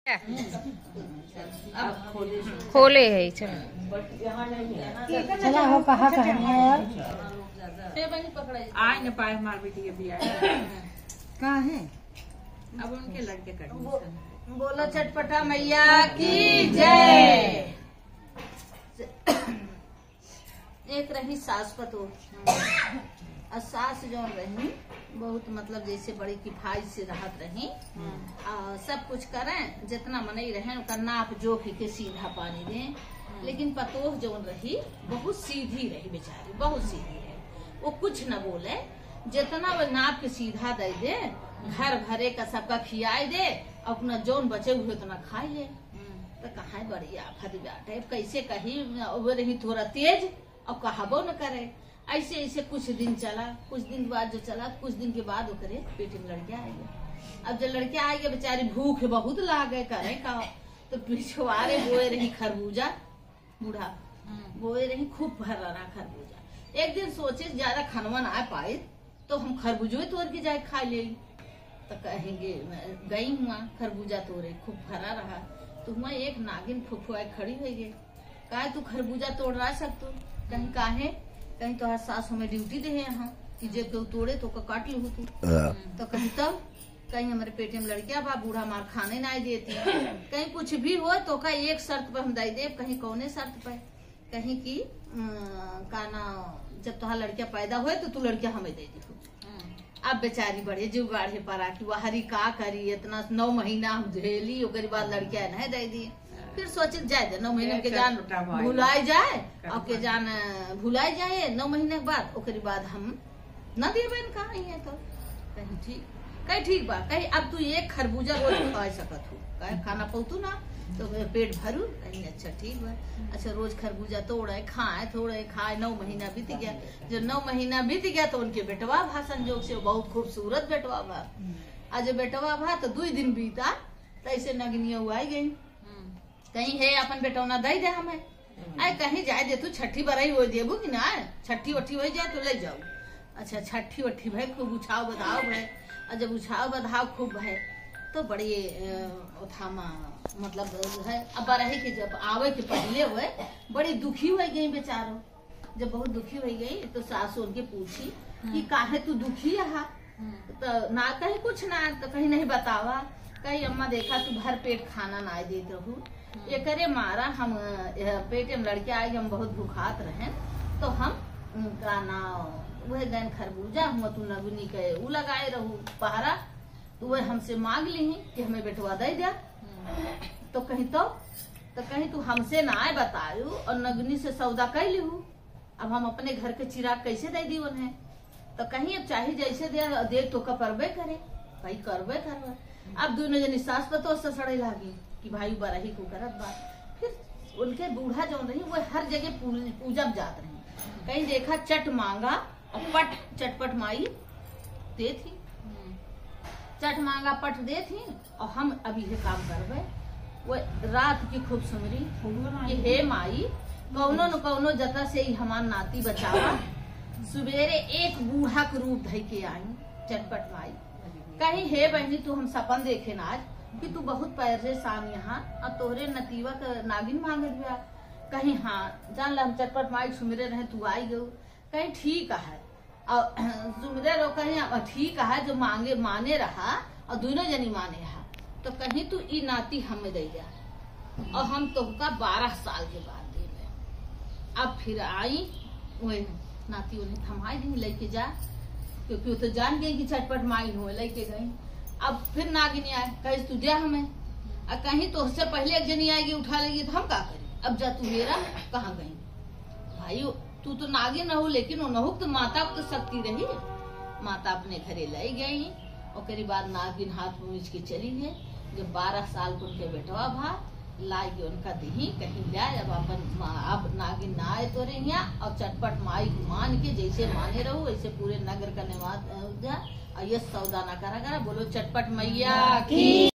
अब खोले है चलो चला हो कहा यार आ न पाए हमार बेटी के बियाह कहाँ है। अब उनके लड़के कर बोलो चटपटा मैया की जय। एक रही सास पतो और सास जो रही बहुत मतलब जैसे बड़ी किफायत से रहत रही और सब कुछ करें जितना मनई रहे उनका नाप जोख के सीधा पानी दें। लेकिन पतोह जो रही बहुत सीधी रही बेचारी, बहुत सीधी है। वो कुछ न बोले, जितना वो नाप के सीधा दे दे, घर भरे का सबका खियाई दे, अपना जौन बचे हुए उतना खाई ले। तो कहा बढ़िया आफत बाटे, कैसे कही वो रही थोड़ा तेज और कहाबो न करे। ऐसे ऐसे कुछ दिन चला, कुछ दिन बाद जो चला, कुछ दिन के बाद करे पेट में लड़के आ गया। अब जब लड़के आ गए बेचारी भूख बहुत लागे करे का, तो पिछवारे बोए रही खरबूजा, बूढ़ा बोए रही खूब भर रहा खरबूजा। एक दिन सोचे ज्यादा खनवा ना पाए तो हम खरबूजो तोड़ के जाए खा ले। तो कहेंगे गई हुआ खरबूजा तोड़े, खूब भरा रहा। तो हुआ एक नागिन फुफुआ खड़ी हो गई, कहा तू खरबूजा तोड़ रहा सकतू? कहीं काहे? कहीं तो हर सास हमें ड्यूटी दे यहाँ कि जब तो तोड़े तो काट लू तू। तो कहीं तब कहीं हमारे पेटे में लड़कियां बा, बूढ़ा मार खाने ना देती। कहीं कुछ भी हो तो का एक शर्त पर हम दे दे, कहीं कौने शर्त पर, कहीं की का ना जब तुहार लड़कियां पैदा हुए तो तू लड़कियां हमें दे दी। अब बेचारी बड़े जुगाड़े पर आके वहारी का करी, इतना 9 महीना हम झेली, ओकर बाद लड़कियां नहीं दे दी। फिर सोचे जाए 9 महीने के जान भुलाई जाए और के जान भुलाई जाए 9 महीने के बाद, ओकर बाद हम न देवे कहा है। तो कहीं ठीक बा, कहीं अब तू एक खरबूजा रोज खा सकत हो, कहीं खाना पौतू ना तो पेट भरू। कहीं अच्छा ठीक बा, अच्छा रोज खरबूजा तोड़े खाए, थोड़े खाए। 9 महीना बीत गया। जब 9 महीना बीत गया तो उनके बेटवा भा संजोग से, बहुत खूबसूरत बेटवा भा। आज जब बेटवा भा तो 2 दिन बीता तो ऐसे नगनिया हुआ गई। कहीं है अपन बेटौना दे दे हमें, आए कहीं जाए दे तू छठी बरई हो देबू कि ना, छठी वठी हो जाए तो ले जाऊ। अच्छा छठी वठी भाई खूब उछाव बधाव भाई, और जब उछाव बधाव खूब है तो बड़ी थामा मतलब है। अब बरही के जब आवे के पहले हुए बड़ी दुखी हो गई बेचारो। जब बहुत दुखी हो गई तो सास उनके पूछी कि काहे तू दुखी है? तो ना कहीं कुछ ना, तो कहीं नहीं बतावा। कहीं अम्मा देखा तू भर पेट खाना ना देते रहू, ये करे मारा हम पेट में लड़के आए, हम बहुत भूखात रहे तो हम का ना वह गन खरबूजा हुआ तू नगनी के उ लगाए रहू पहरा, तो वह हमसे मांग ली कि हमें बेटवा दे दिया। तो कहीं तू हमसे ना आए बतायू और नगनी से सौदा कर ली। अब हम अपने घर के चिराग कैसे दे दी उन्हें? तो कहीं अब चाहे जैसे दे तो करबे करे, भाई करबे करबे। अब दोनों जनी सास पतो से सड़े लागी कि भाई बरही को करत बा। फिर उनके बूढ़ा जो रही वो हर जगह पूजब जात रही। कहीं देखा चट मांगा और पट चटपट माई दे थी, चट मांगा पट दे थी। और हम अभी ये काम करबे। वो रात की खूब सुमरी कि हे माई कौनो न कौनो जता से ही हमार नाती बचावा। सवेरे एक बूढ़ा के रूप धई के आई चटपट माई, कहीं हे बहनी तू हम सपन देखे ना आज कि तू बहुत परेशान यहाँ और तोहरे नतीवा का नागिन मांगत हुआ। कहीं हाँ जान ला हम चटपट माई सुमिरे रहे तू आई गो। कहीं ठीक है और सुमिरे रो, कहीं ठीक है जो मांगे माने रहा और दोनों जनी माने रहा। तो कहीं तू ई नाती हमें दे जा और हम तुमका 12 साल के बाद दे। अब फिर आई वही नाती उन्हें थमाई दी लेके जा, क्योंकि वो तो जान गई कि चटपट माई हो लेके गई। अब फिर नागिनी आए कहे तू दे हमें, और कहीं तो उससे पहले एक जनी आएगी उठा लेगी तो हम क्या करें? अब जा तू मेरा कहाँ गई भाई? तू तो नागिन रहो लेकिन वो नहुक तो माता तो शक्ति रही। माता अपने घरे लाई गई और बाद नागिन हाथ में के चली है। जब 12 साल को उनके बेटवा भा लाई के उनका दही कहीं जाए। अब अपन अब नागिन ना आए तो रही और चटपट माई मान के जैसे माने रहो वैसे पूरे नगर का निवास और ये सौदा ना करा करा। बोलो चटपट मैया की।